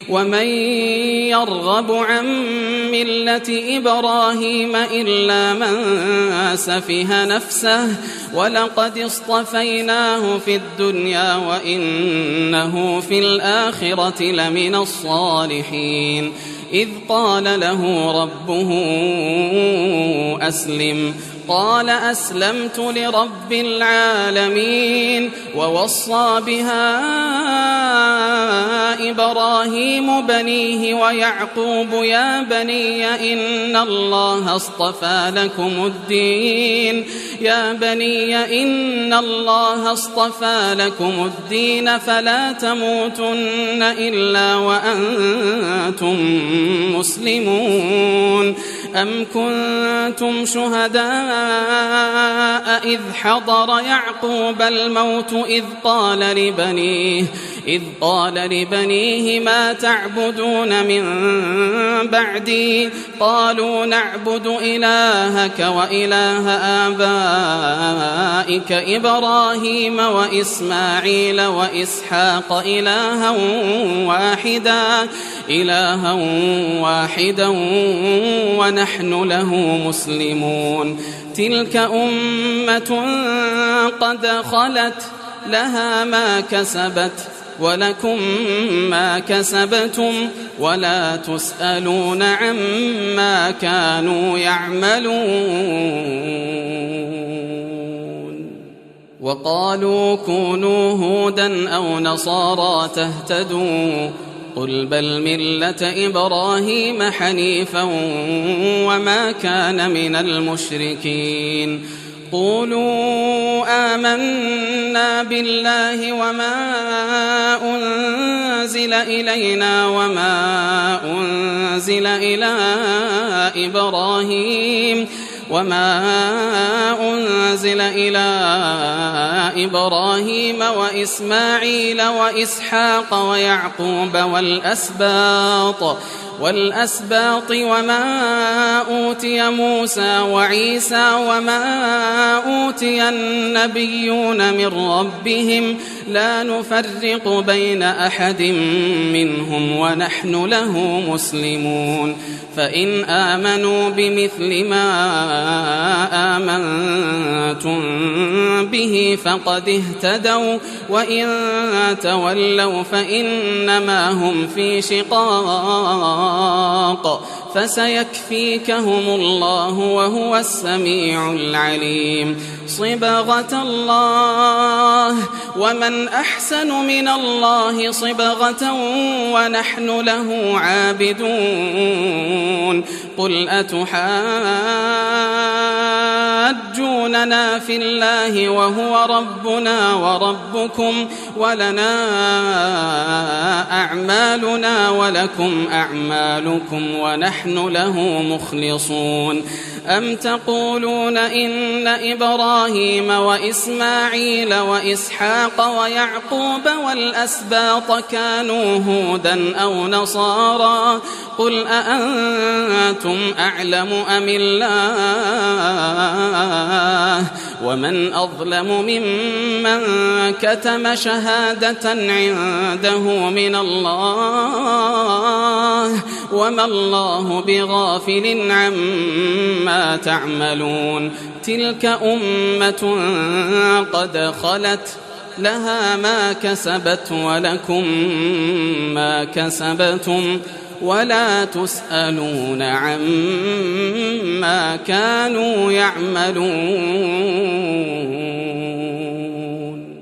ومن يرغب عن ملة إبراهيم إلا من سفه نفسه ولقد اصطفيناه في الدنيا وإنه في الآخرة لمن الصالحين إذ قال له ربه أسلم قال أسلمت لرب العالمين ووصى بها إبراهيم بنيه ويعقوب يا بني إن الله اصطفى لكم الدين فلا تموتن إلا وأنتم مسلمون أم كنتم شهداء إذ حضر يعقوب الموت إذ قال لبنيه ما تعبدون من بعدي قالوا نعبد إلهك وإله آبائك إبراهيم وإسماعيل وإسحاق إلها واحدا ونحن له مسلمون تلك أمة قد خلت لها ما كسبت ولكم ما كسبتم ولا تسألون عما كانوا يعملون وقالوا كونوا هودا أو نصارى تهتدوا قل بل ملة إبراهيم حنيفا وما كان من المشركين قولوا آمنا بالله وما أنزل إلينا وما أنزل إلى إبراهيم وإسماعيل وإسحاق ويعقوب والأسباط وما أوتي موسى وعيسى وما أوتي النبيون من ربهم لا نفرق بين أحد منهم ونحن له مسلمون فإن آمنوا بمثل ما آمنتم به فقد اهتدوا وإن تولوا فإنما هم في شقاق فسيكفيكهم الله وهو السميع العليم صبغة الله ومن أحسن من الله صبغة ونحن له عابدون قل أتحاجوننا في الله وهو ربنا وربكم ولنا أعمالنا ولكم أعمالكم ونحن له مخلصون أم تقولون إن إبراهيم وإسماعيل وإسحاق ويعقوب والأسباط كانوا هودا أو نصارى قل أأنتم أعلم أم الله ومن أظلم ممن كتم شهادة عنده من الله وما الله بغافل عما تعملون تلك أمة قد خلت لها ما كسبت ولكم ما كسبتم ولا تسألون عما كانوا يعملون